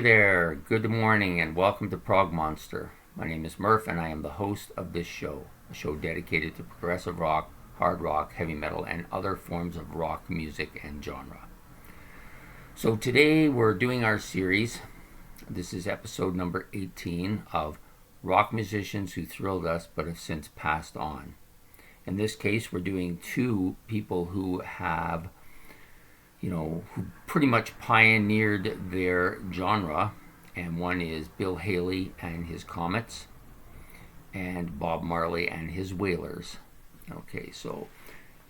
Hey there, good morning, and welcome to Prog Monster. My name is Murph, and I am the host of this show, a show dedicated to progressive rock, hard rock, heavy metal, and other forms of rock music and genre. So today we're doing our series. This is episode number 18 of Rock Musicians Who Thrilled Us But Have Since Passed On. In this case, we're doing two people who have who pretty much pioneered their genre, and one is Bill Haley and his Comets, and Bob Marley and his Wailers. Okay, so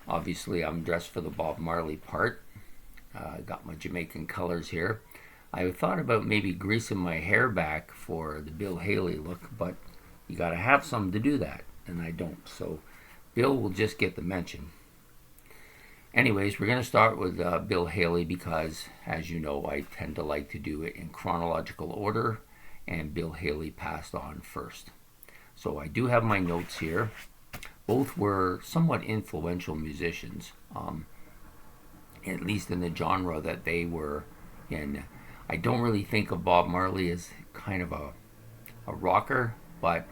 obviously I'm dressed for the Bob Marley part. Got my Jamaican colors here. I thought about maybe greasing my hair back for the Bill Haley look, but you gotta have some to do that, and I don't. So Bill will just get the mention. Anyways, we're going to start with Bill Haley because, as you know, I tend to like to do it in chronological order, and Bill Haley passed on first. So I do have my notes here. Both were somewhat influential musicians, at least in the genre that they were in. I don't really think of Bob Marley as kind of a rocker, but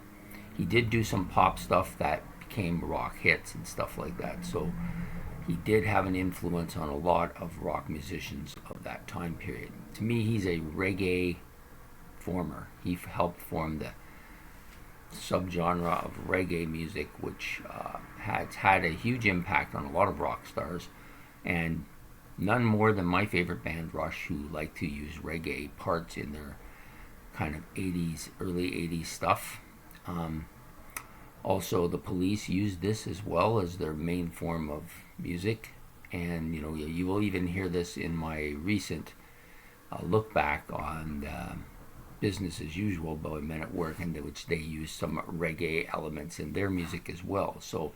he did do some pop stuff that became rock hits and stuff like that. So he did have an influence on a lot of rock musicians of that time period. To me, he's a reggae former. He helped form the subgenre of reggae music, which has had a huge impact on a lot of rock stars, and none more than my favorite band, Rush, who like to use reggae parts in their kind of 80s, early 80s stuff. Also, the Police used this as well as their main form of music, and you will even hear this in my recent look back on Business as Usual by Men at Work, in which they used some reggae elements in their music as well. So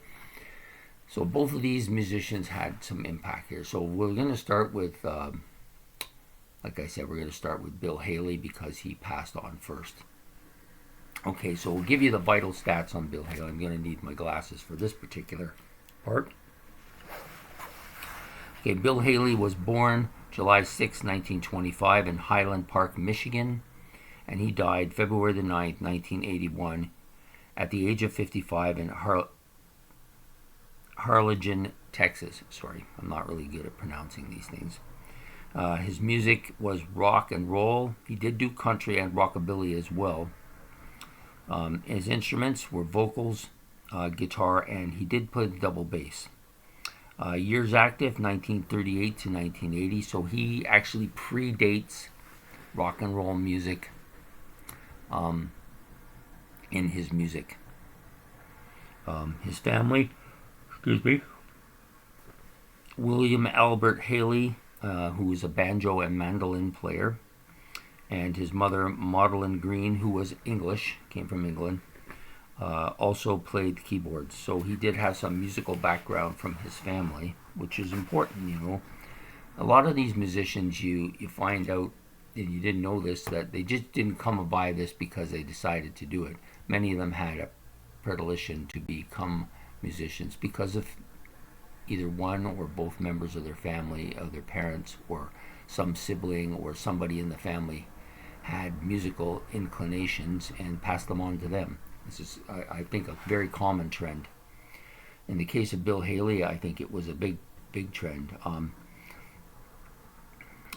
both of these musicians had some impact here. So we're going to start with, like I said, we're going to start with Bill Haley because he passed on first. Okay, so we'll give you the vital stats on Bill Haley. I'm going to need my glasses for this particular part. Okay, Bill Haley was born July 6, 1925 in Highland Park, Michigan, and he died February the 9th, 1981 at the age of 55 in Harlingen, Texas. Sorry, I'm not really good at pronouncing these things. His music was rock and roll. He did do country and rockabilly as well. His instruments were vocals, guitar, and he did play the double bass. Years active, 1938 to 1980, so he actually predates rock and roll music in his music. His family, William Albert Haley, who was a banjo and mandolin player, and his mother, Madeline Green, who was English, came from England, also played keyboards. So he did have some musical background from his family, which is important, A lot of these musicians, you find out, and you didn't know this, that they just didn't come by this because they decided to do it. Many of them had a predilection to become musicians because of either one or both members of their family, of their parents, or some sibling or somebody in the family had musical inclinations and passed them on to them. This is, I think, a very common trend. In the case of Bill Haley, I think it was a big trend.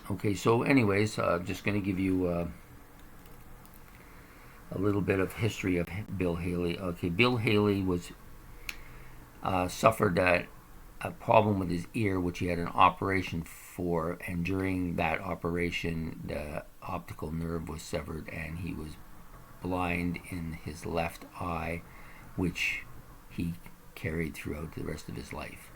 Okay, so anyways, just going to give you a little bit of history of Bill Haley. Okay, Bill Haley was suffered a problem with his ear, which he had an operation for, and during that operation, the optical nerve was severed, and he was blind in his left eye, which he carried throughout the rest of his life.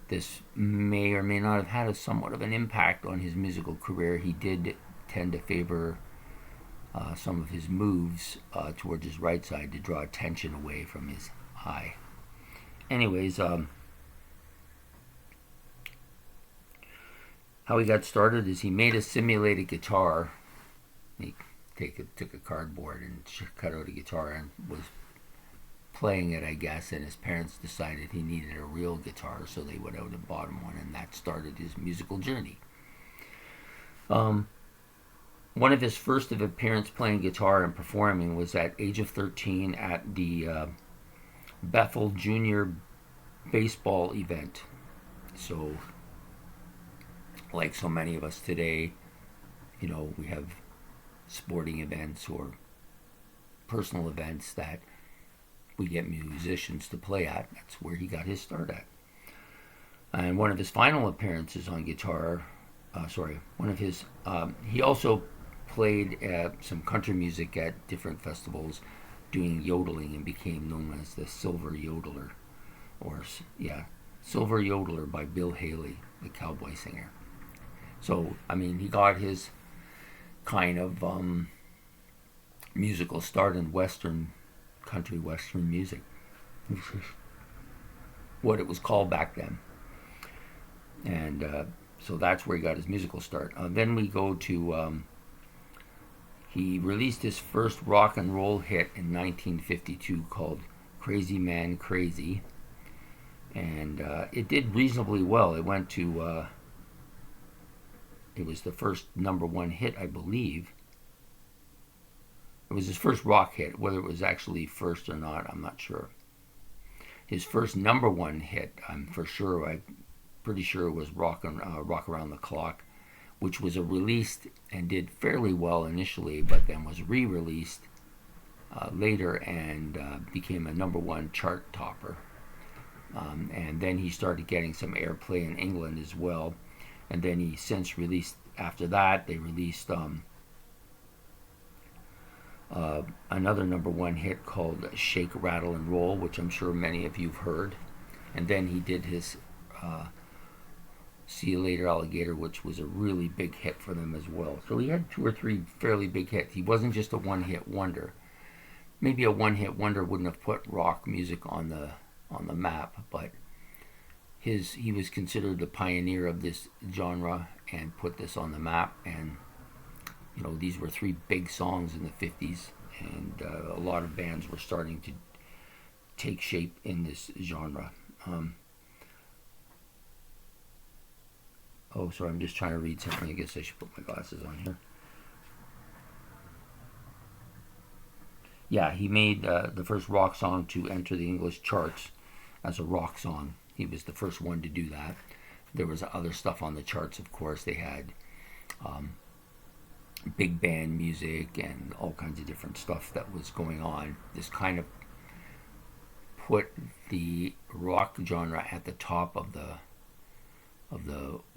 This may or may not have had somewhat of an impact on his musical career. He did tend to favor some of his moves towards his right side to draw attention away from his eye. Anyways, how he got started is he made a simulated guitar. He took a cardboard and cut out a guitar and was playing it, I guess, and his parents decided he needed a real guitar, so they went out and bought him one, and that started his musical journey. One of his first of appearance playing guitar and performing was at age of 13 at the Bethel Junior baseball event. So, like so many of us today, we have sporting events or personal events that we get musicians to play at. That's where he got his start at. And one of his final appearances on guitar, he also played some country music at different festivals doing yodeling and became known as the Silver Yodeler. Silver Yodeler by Bill Haley, the cowboy singer. So, he got his kind of musical start in country western music, which is what it was called back then. And so that's where he got his musical start. Then we go to, he released his first rock and roll hit in 1952 called Crazy Man Crazy. And it did reasonably well. It went to, it was the first number one hit, I believe. It was his first rock hit. Whether it was actually first or not, I'm not sure. His first number one hit, I'm pretty sure it was Rock Around the Clock, which was released and did fairly well initially, but then was re-released later and became a number one chart topper. And then he started getting some airplay in England as well. And then he since released, after that, they released another number one hit called Shake, Rattle, and Roll, which I'm sure many of you have heard. And then he did his See You Later, Alligator, which was a really big hit for them as well. So he had 2 or 3 fairly big hits. He wasn't just a one-hit wonder. Maybe a one-hit wonder wouldn't have put rock music on the map, but he was considered the pioneer of this genre and put this on the map. And these were 3 big songs in the 50s, and a lot of bands were starting to take shape in this genre. Sorry, I'm just trying to read something. I guess I should put my glasses on here. Yeah, he made the first rock song to enter the English charts as a rock song. He was the first one to do that. There was other stuff on the charts, of course. They had big band music and all kinds of different stuff that was going on. This kind of put the rock genre at the top of the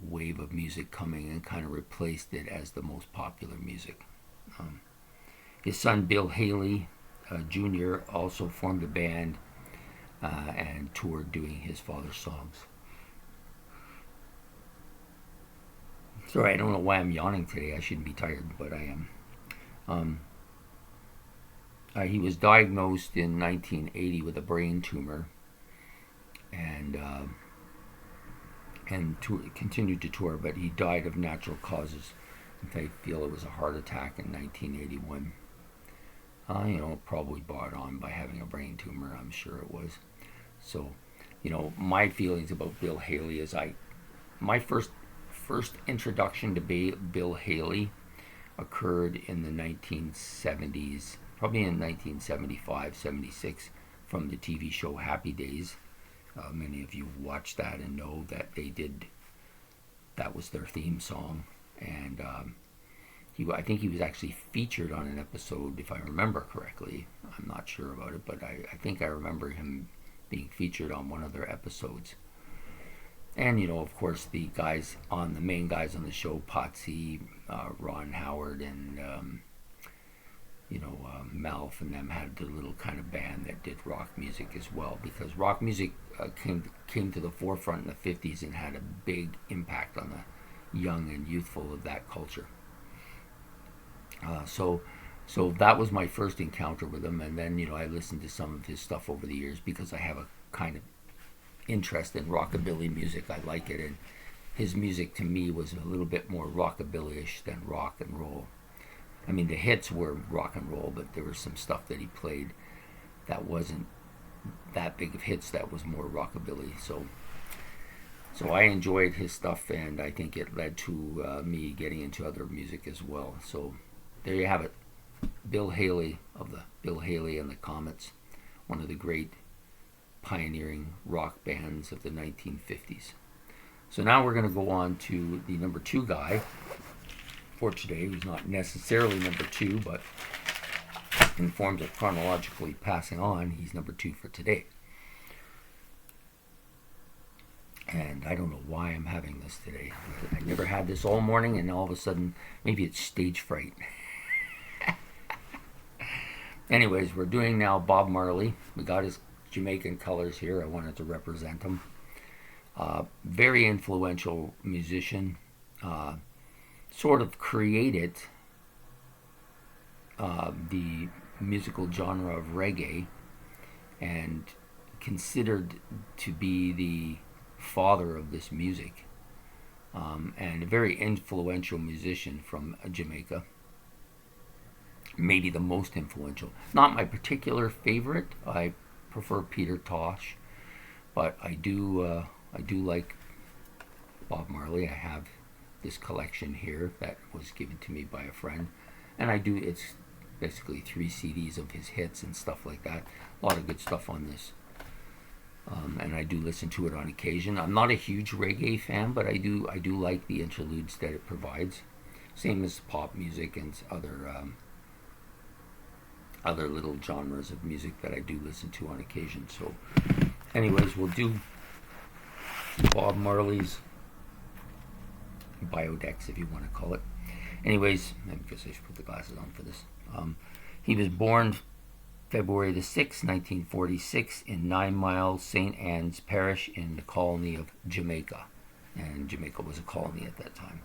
wave of music coming and kind of replaced it as the most popular music. His son Bill Haley Jr. also formed a band and toured doing his father's songs. Sorry, I don't know why I'm yawning today. I shouldn't be tired, but I am. He was diagnosed in 1980 with a brain tumor, and continued to tour, but he died of natural causes. They feel it was a heart attack in 1981. Probably brought on by having a brain tumor. I'm sure it was. So, my feelings about Bill Haley is my first introduction to Bill Haley occurred in the 1970s, probably in 1975, 76, from the TV show Happy Days. Many of you watched that and know that that was their theme song. And I think he was actually featured on an episode, if I remember correctly. I'm not sure about it, but I think I remember him being featured on one of their episodes. And, of course, the main guys on the show, Potsy, Ron Howard, and, Malf and them had their little kind of band that did rock music as well, because rock music came to the forefront in the 50s and had a big impact on the young and youthful of that culture. So that was my first encounter with him, and then, I listened to some of his stuff over the years because I have a kind of interest in rockabilly music. I like it, and his music to me was a little bit more rockabilly-ish than rock and roll. The hits were rock and roll, but there was some stuff that he played that wasn't that big of hits, that was more rockabilly. So I enjoyed his stuff, and I think it led to me getting into other music as well. So there you have it. Bill Haley of the Bill Haley and the Comets, one of the great pioneering rock bands of the 1950s. So now we're going to go on to the number 2 guy for today, who's not necessarily number 2, but in forms of chronologically passing on, he's number 2 for today. And I don't know why I'm having this today. I never had this all morning, and all of a sudden, maybe it's stage fright. Anyways, we're doing now Bob Marley. We got his Jamaican colors here. I wanted to represent him. Very influential musician. Sort of created the musical genre of reggae, and considered to be the father of this music, and a very influential musician from Jamaica. Maybe the most influential. Not my particular favorite. I prefer Peter Tosh, but I do like Bob Marley. I have this collection here that was given to me by a friend, and it's basically 3 CDs of his hits and stuff like that. A lot of good stuff on this. And I do listen to it on occasion. I'm not a huge reggae fan, but I do like the interludes that it provides. Same as pop music and other little genres of music that I do listen to on occasion. So anyways, we'll do Bob Marley's Biodex, if you want to call it. Anyways, I guess I should put the glasses on for this. He was born February the 6th, 1946 in 9 Mile, St. Anne's Parish in the colony of Jamaica. And Jamaica was a colony at that time.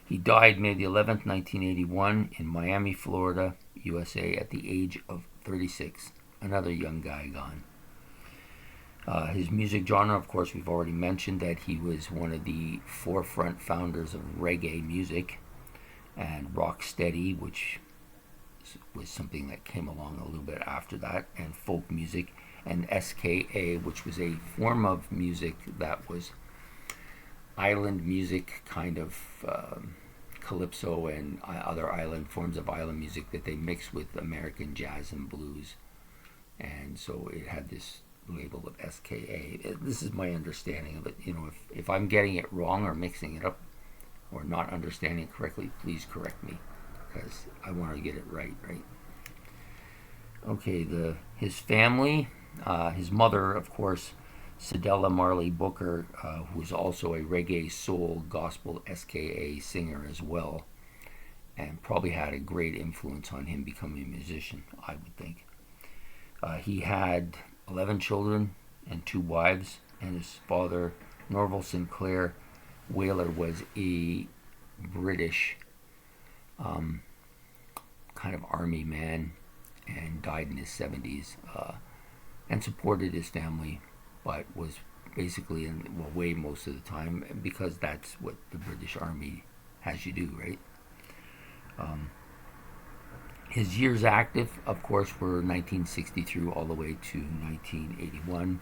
He died May the 11th, 1981 in Miami, Florida, USA at the age of 36. Another young guy gone. His music genre, of course, we've already mentioned that he was one of the forefront founders of reggae music, and rocksteady, which was something that came along a little bit after that, and folk music, and SKA, which was a form of music that was island music, kind of calypso and other island forms of island music that they mixed with American jazz and blues. And so it had this label of SKA. This is my understanding of it. You know, if I'm getting it wrong or mixing it up or not understanding it correctly, please correct me, because I want to get it right. Okay, his family, his mother, of course, Cedella Marley Booker, who was also a reggae, soul, gospel, SKA singer as well, and probably had a great influence on him becoming a musician, I would think. He had 11 children and 2 wives, and his father, Norval Sinclair Whaler, was a British kind of army man, and died in his 70s, and supported his family, but was basically away most of the time, because that's what the British Army has you do, right? His years active, of course, were 1960 through all the way to 1981,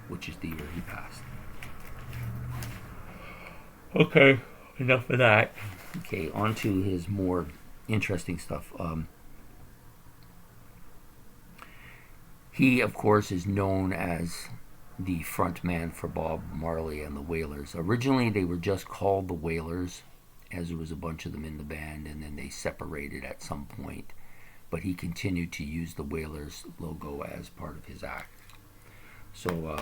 which is the year he passed. Okay, enough of that. Okay, on to his more interesting stuff. He, of course, is known as the front man for Bob Marley and the Wailers. Originally, they were just called the Wailers, as there was a bunch of them in the band, and then they separated at some point. But he continued to use the Wailers logo as part of his act. So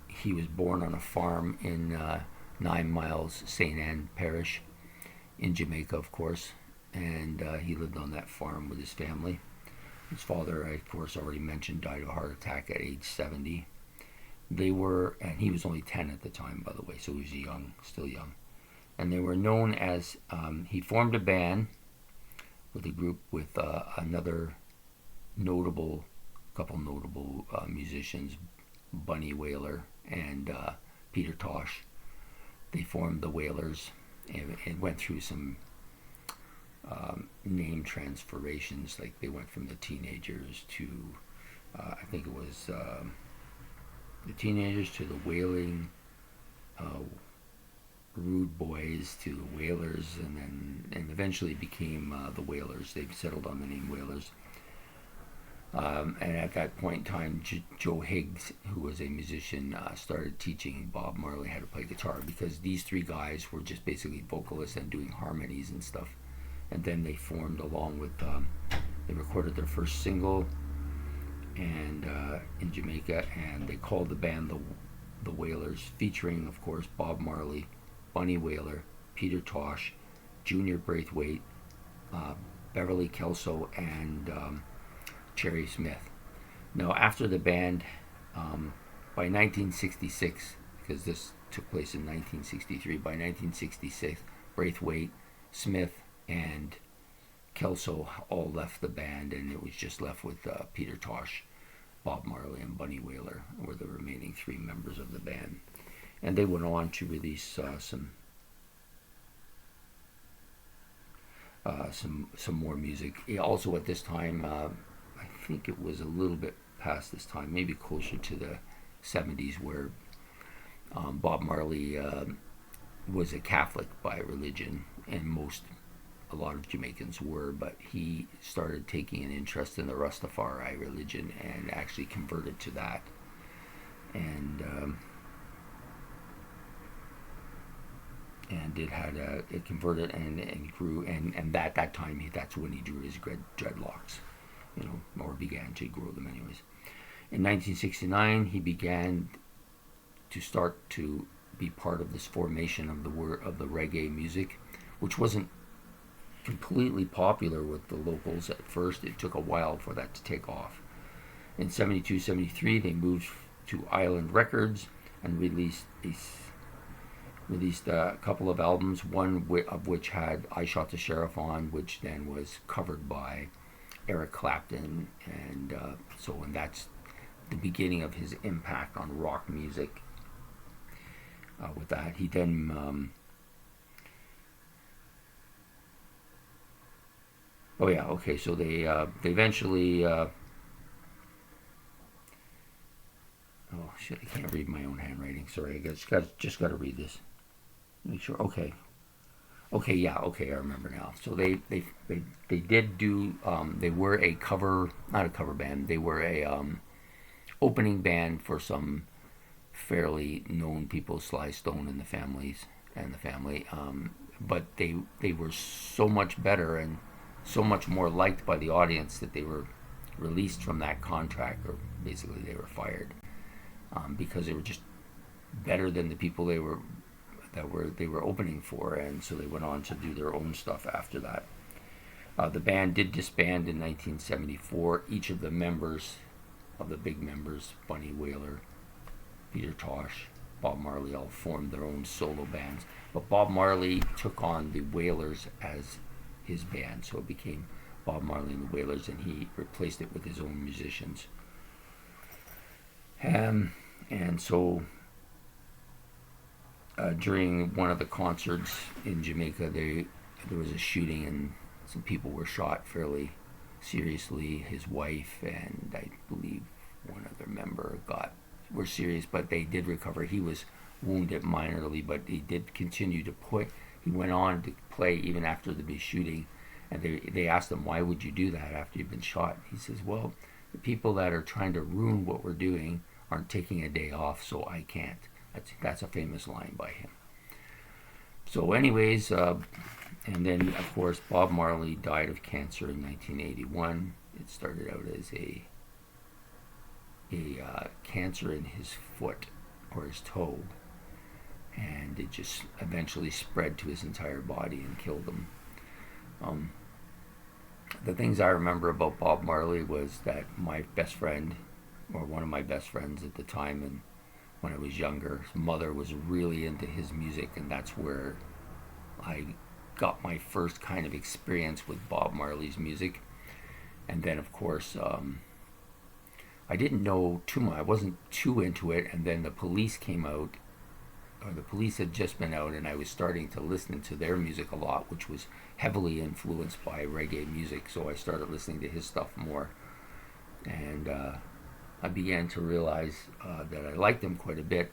he was born on a farm in 9 Miles, St. Anne Parish in Jamaica, of course, and he lived on that farm with his family. His father, I, of course, already mentioned, died of a heart attack at age 70. And he was only 10 at the time, by the way, so he was young, still young. And they were known as, he formed a band with a group with another couple notable musicians, Bunny Wailer and Peter Tosh. They formed the Wailers, and went through some name transformations. Like they went from the Teenagers to, I think it was the Teenagers to the Wailing Rude Boys to the Wailers, and eventually became the Wailers. They settled on the name Wailers. And at that point in time, Joe Higgs, who was a musician, started teaching Bob Marley how to play guitar, because these three guys were just basically vocalists and doing harmonies and stuff. And then they formed along with, they recorded their first single and in Jamaica, and they called the band the Wailers, featuring, of course, Bob Marley, Bunny Wailer, Peter Tosh, Junior Braithwaite, Beverly Kelso, and Cherry Smith. Now, after the band, by 1966, because this took place in 1963, by 1966, Braithwaite, Smith, and Kelso all left the band, and it was just left with Peter Tosh, Bob Marley, and Bunny Wailer were the remaining three members of the band. And they went on to release some more music. Also at this time, I think it was a little bit past this time, maybe closer to the 70s, where Bob Marley was a Catholic by religion, and a lot of Jamaicans were, but he started taking an interest in the Rastafari religion and actually converted to that. And it converted and grew, and that time that's when he drew his dreadlocks, or began to grow them anyways. In 1969, he began to start to be part of this formation of the reggae music, which wasn't completely popular with the locals at first. It took a while for that to take off. In 72, 73, they moved to Island Records and released a couple of albums, one of which had I Shot the Sheriff on, which then was covered by Eric Clapton, and that's the beginning of his impact on rock music. With that, he then so they eventually I can't read my own handwriting. Sorry, I just got to read this. Make sure. Okay, I remember now. So they did do. They were not a cover band. They were a opening band for some fairly known people, Sly Stone and the family. But they were so much better and so much more liked by the audience that they were released from that contract, or basically they were fired, because they were just better than the people they were opening for, and so they went on to do their own stuff after that. The band did disband in 1974. Each of the big members, Bunny Wailer, Peter Tosh, Bob Marley, all formed their own solo bands. But Bob Marley took on the Wailers as his band, so it became Bob Marley and the Wailers, and he replaced it with his own musicians. And so during one of the concerts in Jamaica, there was a shooting, and some people were shot fairly seriously. His wife and I believe one other member were serious, but they did recover. He was wounded minorly, but he did continue to play. He went on to play even after the big shooting, and they asked him, "Why would you do that after you've been shot?" He says, "Well, the people that are trying to ruin what we're doing aren't taking a day off, so I can't." That's a famous line by him. So anyways, and then of course Bob Marley died of cancer in 1981. It started out as a cancer in his foot or his toe, and it just eventually spread to his entire body and killed him. The things I remember about Bob Marley was that my best friend, or one of my best friends at the time, and when I was younger, his mother was really into his music, and that's where I got my first kind of experience with Bob Marley's music. And then of course I didn't know too much. I wasn't too into it, and then the Police came out, or the Police had just been out, and I was starting to listen to their music a lot, which was heavily influenced by reggae music, so I started listening to his stuff more, and I began to realize that I liked him quite a bit,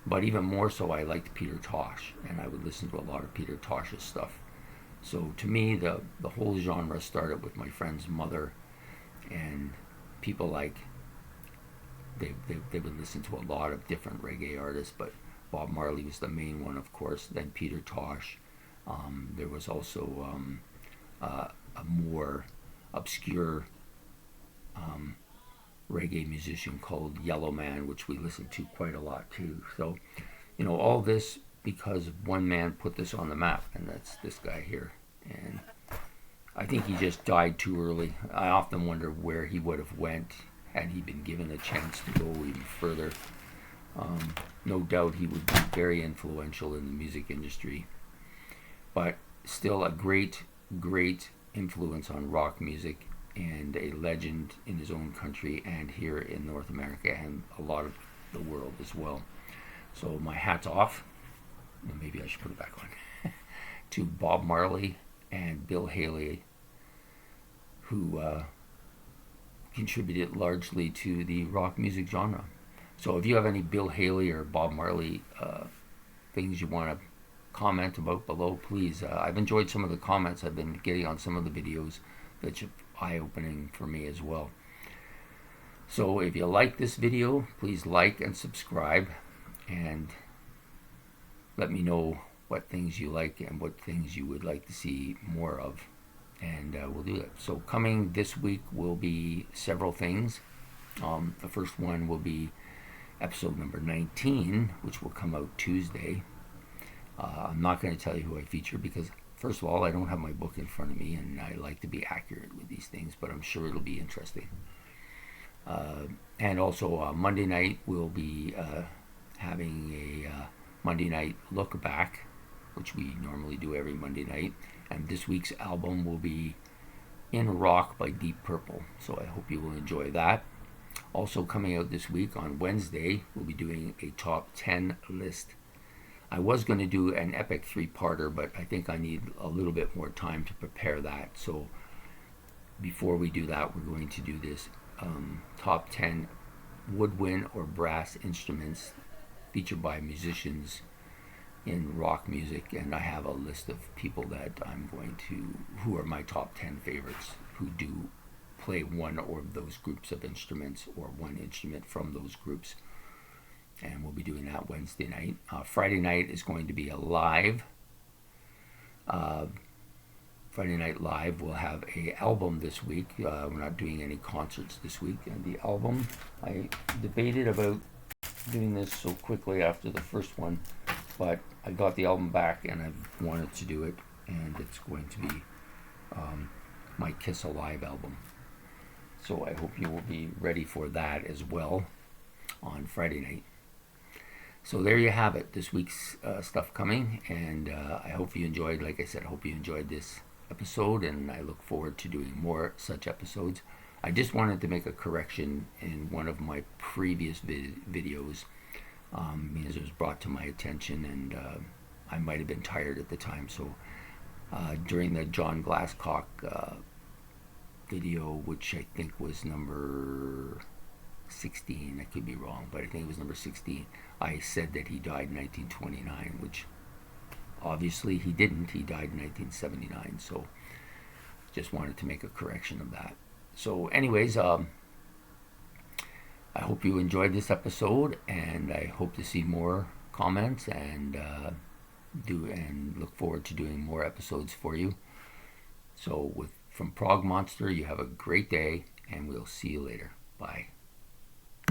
But even more so, I liked Peter Tosh, and I would listen to a lot of Peter Tosh's stuff. So to me, the whole genre started with my friend's mother, and people like they would listen to a lot of different reggae artists, but Bob Marley was the main one, of course. Then Peter Tosh. There was also a more obscure reggae musician called Yellow Man, which we listened to quite a lot too. So, all this because one man put this on the map, and that's this guy here. And I think he just died too early. I often wonder where he would have went had he been given a chance to go even further. No doubt he would be very influential in the music industry, but still a great, great influence on rock music, and a legend in his own country and here in North America and a lot of the world as well. So my hat's off, maybe I should put it back on, to Bob Marley and Bill Haley, who contributed largely to the rock music genre. So if you have any Bill Haley or Bob Marley things you want to comment about below, please. I've enjoyed some of the comments I've been getting on some of the videos. That's eye-opening for me as well. So if you like this video, please like and subscribe, and let me know what things you like and what things you would like to see more of, and we'll do that. So coming this week will be several things. The first one will be episode number 19, which will come out Tuesday. I'm not going to tell you who I feature because, first of all, I don't have my book in front of me, and I like to be accurate with these things, but I'm sure it'll be interesting. And also Monday night, we'll be having a Monday night look back, which we normally do every Monday night. And this week's album will be In Rock by Deep Purple. So I hope you will enjoy that. Also coming out this week on Wednesday, we'll be doing a top 10 list. I was going to do an epic 3-parter, but I think I need a little bit more time to prepare that. So before we do that, we're going to do this top 10 woodwind or brass instruments featured by musicians in rock music. And I have a list of people that I'm going to, who are my top 10 favorites, who do play one or those groups of instruments or one instrument from those groups. And we'll be doing that Wednesday night. Friday night is going to be a live. Friday Night Live. We'll have a album this week. We're not doing any concerts this week. And the album, I debated about doing this so quickly after the first one, but I got the album back and I've wanted to do it. And it's going to be my Kiss Alive album. So I hope you will be ready for that as well on Friday night. So there you have it, this week's stuff coming, and I hope you enjoyed, like I said, I hope you enjoyed this episode, and I look forward to doing more such episodes. I just wanted to make a correction in one of my previous videos, because it was brought to my attention, and I might have been tired at the time. So during the John Glasscock video, which I think was number 16, I could be wrong, but I think it was number 16, I said that he died in 1929, which obviously he didn't. He died in 1979, so just wanted to make a correction of that. So anyways, I hope you enjoyed this episode, and I hope to see more comments, and look forward to doing more episodes for you. So from Prog Monster, you have a great day, and we'll see you later. Bye.